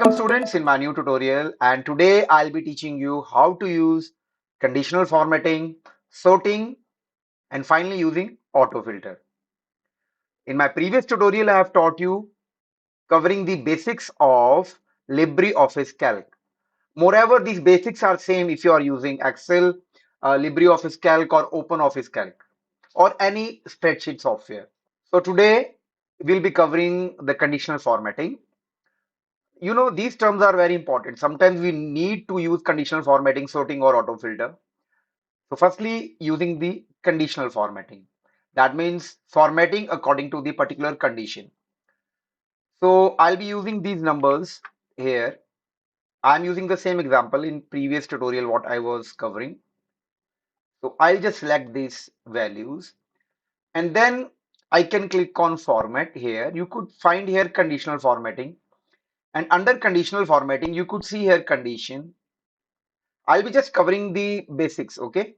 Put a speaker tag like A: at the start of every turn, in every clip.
A: Welcome students in my new tutorial, and today I'll be teaching you how to use conditional formatting, sorting, and finally using autofilter. In my previous tutorial I have taught you covering the basics of LibreOffice Calc. Moreover, these basics are same if you are using Excel, LibreOffice Calc or OpenOffice Calc or any spreadsheet software. So today we'll be covering the conditional formatting. These terms are very important. Sometimes we need to use conditional formatting, sorting, or autofilter. So, firstly, using the conditional formatting. That means formatting according to the particular condition. So, I'll be using these numbers here. I'm using the same example in previous tutorial what I was covering. So, I'll just select these values and then I can click on format here. You could find here conditional formatting, and under conditional formatting, you could see here condition. I'll be just covering the basics, okay?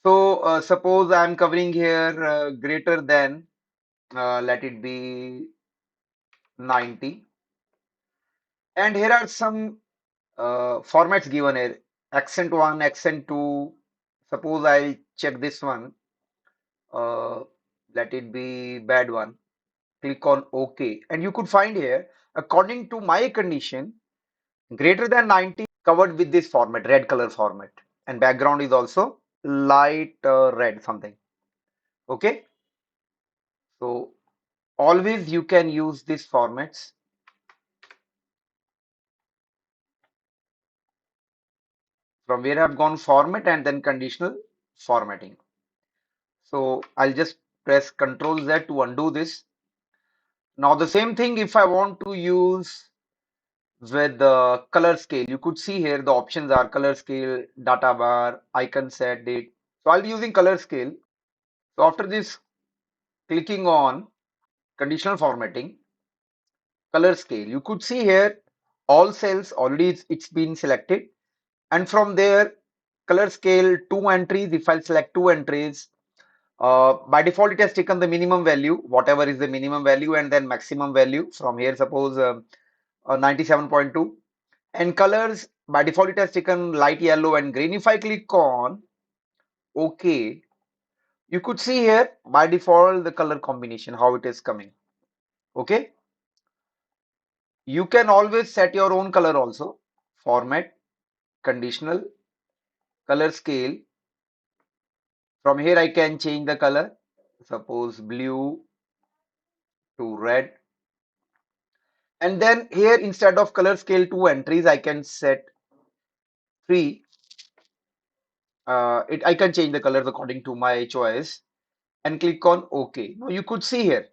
A: So suppose I'm covering here greater than, let it be 90. And here are some formats given here. Accent 1, accent 2. Suppose I'll check this one. Uh, let it be bad one. Click on OK. And you could find here, according to my condition, greater than 90 covered with this format, red color format. And background is also light red something. Okay. So always you can use these formats from where I've gone format and then conditional formatting. So I'll just press Control Z to undo this. Now the same thing if I want to use with the color scale, you could see here the options are color scale, data bar, icon set, date. So I'll be using color scale. So after this, clicking on conditional formatting, color scale, you could see here all cells already it's been selected. And from there, color scale, two entries. If I select two entries, by default, it has taken the minimum value, whatever is the minimum value, and then maximum value. From here, suppose 97.2. And colors, by default, it has taken light yellow and green. If I click on OK, you could see here by default the color combination, how it is coming. Okay. You can always set your own color also. Format, conditional, color scale. From here, I can change the color. Suppose blue to red. And then here, instead of color scale two entries, I can set three. I can change the colors according to my choice and click on OK. Now you could see here,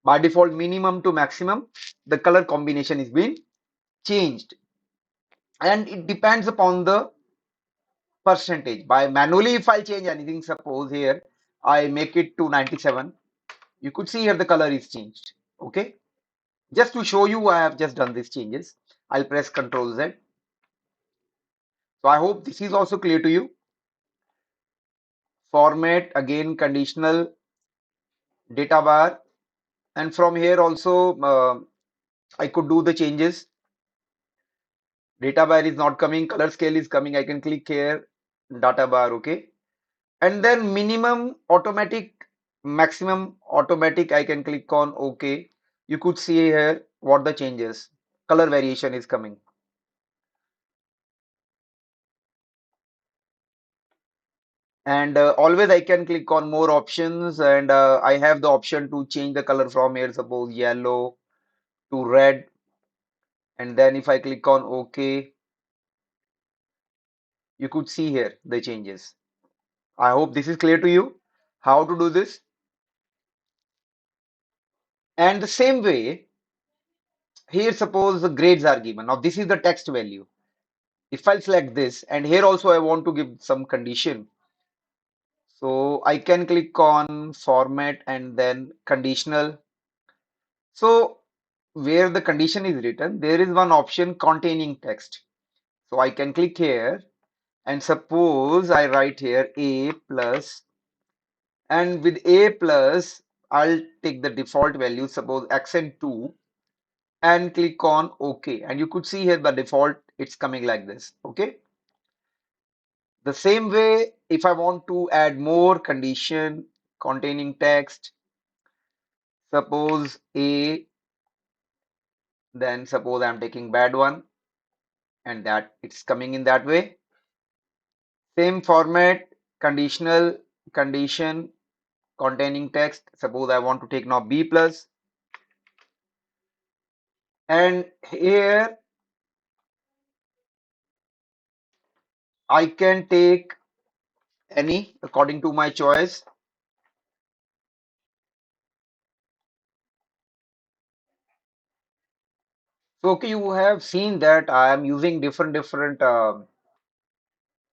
A: by default minimum to maximum, the color combination is being changed. And it depends upon the percentage. By manually, if I change anything, suppose here, I make it to 97. You could see here the color is changed. Okay. Just to show you, I have just done these changes. I'll press Ctrl Z. So I hope this is also clear to you. Format, again conditional, data bar, and from here also I could do the changes. Data bar is not coming, color scale is coming. I can click here, data bar, okay. And then minimum automatic, maximum automatic, I can click on OK. You could see here what the changes, color variation is coming. And always I can click on more options, and I have the option to change the color from here, suppose yellow to red. And then if I click on OK, you could see here the changes. I hope this is clear to you how to do this. And the same way, here suppose the grades are given. Now this is the text value. If I select this, and here also I want to give some condition. So I can click on format and then conditional. So where the condition is written, there is one option containing text. So I can click here and suppose I write here A plus, and with A plus, I'll take the default value, suppose accent 2, and click on OK. And you could see here the default, it's coming like this. Okay. The same way, if I want to add more condition containing text, suppose A, then suppose I'm taking bad one and that it's coming in that way. Same format, conditional condition containing text. Suppose I want to take now B plus, and here I can take any according to my choice. So okay, you have seen that I am using different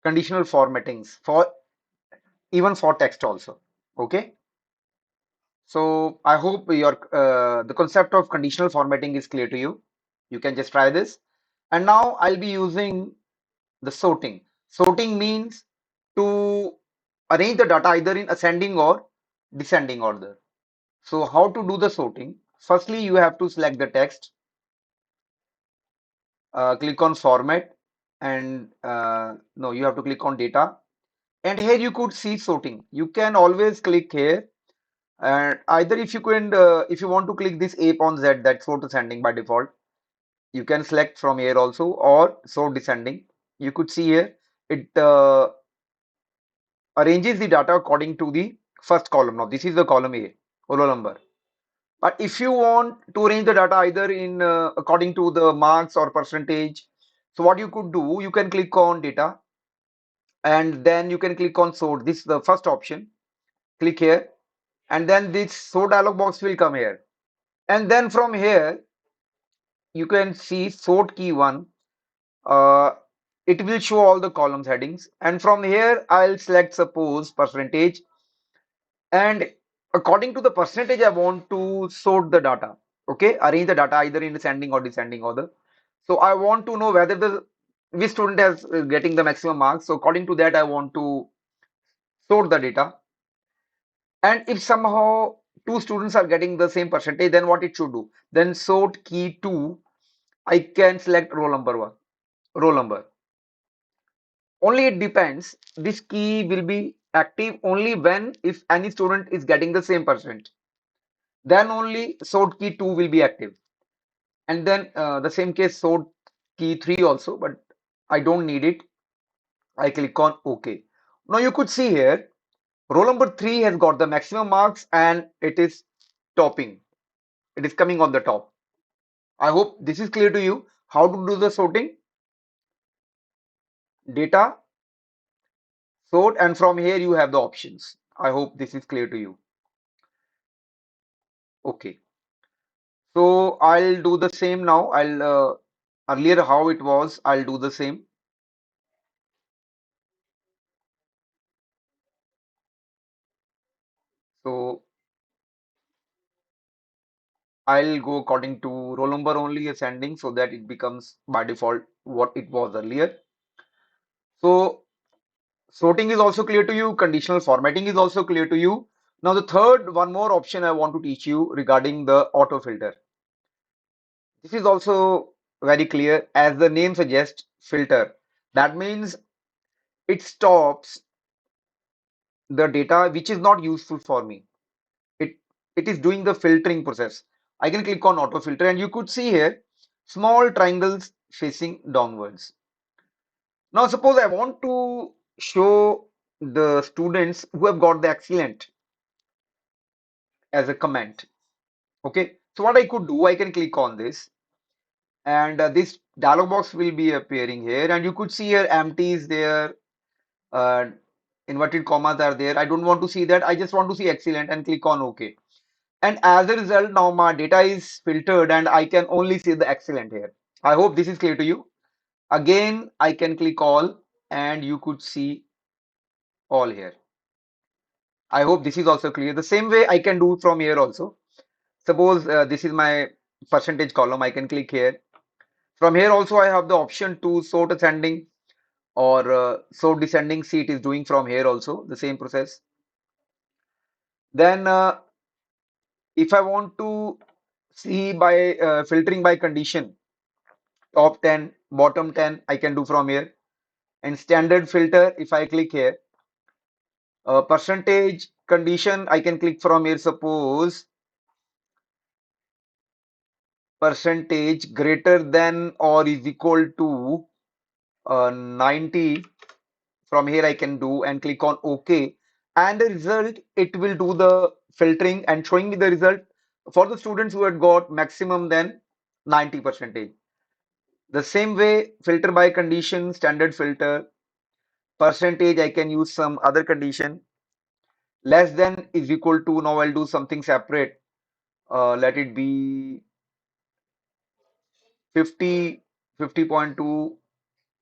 A: conditional formattings for even for text also. Okay, so I hope your the concept of conditional formatting is clear to you. You can just try this. And now I'll be using the sorting. Sorting means to arrange the data either in ascending or descending order. So how to do the sorting? Firstly, you have to select the text, click on format, and no, you have to click on data. And here you could see sorting. You can always click here, and either if you want to click this A upon Z, that sort ascending by default, you can select from here also, or sort descending. You could see here it arranges the data according to the first column. Now this is the column A, roll number. But if you want to arrange the data either in according to the marks or percentage, so what you could do, you can click on data and then you can click on sort. This is the first option. Click here and then this sort dialog box will come here. And then from here you can see sort key one. Uh, it will show all the columns headings. And from here I'll select suppose percentage, and according to the percentage I want to sort the data. Okay, arrange the data either in ascending or descending order. So I want to know whether the which student has getting the maximum marks. So according to that I want to sort the data. And if somehow two students are getting the same percentage, then what it should do? Then sort key 2, I can select roll number 1, roll number. Only it depends. This key will be active only when if any student is getting the same percent. Then only sort key 2 will be active. And then the same case sort key 3 also, but I don't need it. I click on OK. Now you could see here, roll number 3 has got the maximum marks and it is topping. It is coming on the top. I hope this is clear to you. How to do the sorting? Data, sort, and from here you have the options. I hope this is clear to you. Okay. So I'll do the same now. Earlier how it was, I'll do the same. So I'll go according to roll number only ascending so that it becomes by default what it was earlier. So sorting is also clear to you. Conditional formatting is also clear to you. Now the third, one more option I want to teach you regarding the auto filter. This is also very clear as the name suggests, filter. That means it stops the data which is not useful for me. It, it is doing the filtering process. I can click on auto filter and you could see here small triangles facing downwards. Now suppose I want to show the students who have got the excellent as a comment. Okay, so what I could do, I can click on this and this dialog box will be appearing here and you could see here empty is there, uh, inverted commas are there. I don't want to see that. I just want to see excellent and click on OK. And as a result, now my data is filtered and I can only see the excellent here. I hope this is clear to you. Again, I can click all and you could see all here. I hope this is also clear. The same way I can do from here also. Suppose this is my percentage column. I can click here. From here also I have the option to sort ascending or sort descending. See, it is doing from here also the same process. Then if I want to See, by filtering by condition, top 10, bottom 10, I can do from here. And standard filter, if I click here, percentage condition, I can click from here. Suppose percentage greater than or is equal to 90. From here I can do and click on OK. And the result, it will do the filtering and showing me the result for the students who had got maximum than 90 percentage. The same way, filter by condition, standard filter, percentage, I can use some other condition. Less than is equal to, now I'll do something separate. Let it be 50, 50.2.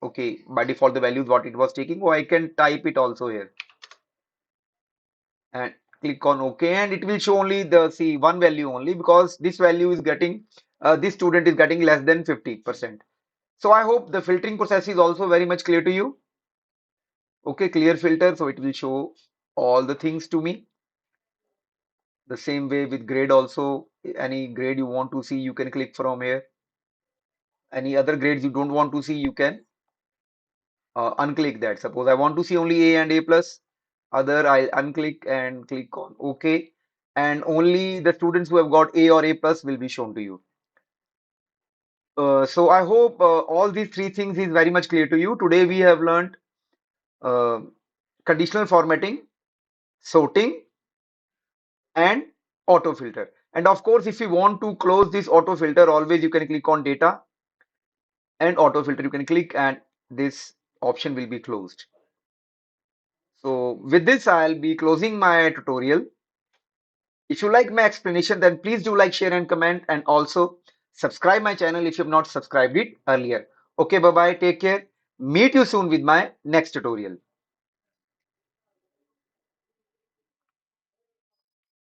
A: Okay, by default, the value is what it was taking. Or I can type it also here and click on OK. And it will show only the, see, one value only because this value is getting, this student is getting less than 50%. So I hope the filtering process is also very much clear to you. Okay, clear filter. So it will show all the things to me. The same way with grade also, any grade you want to see, you can click from here. Any other grades you don't want to see, you can unclick that. Suppose I want to see only A and A plus, other I'll unclick and click on OK. And only the students who have got A or A plus will be shown to you. So I hope all these three things is very much clear to you. Today we have learned uh, conditional formatting, sorting, and auto filter. And of course, if you want to close this auto filter, always you can click on data and auto filter. You can click and this option will be closed. So with this, I'll be closing my tutorial. If you like my explanation, then please do like, share, and comment, and also subscribe my channel if you have not subscribed it earlier. Okay, bye bye. Take care. Meet you soon with my next tutorial.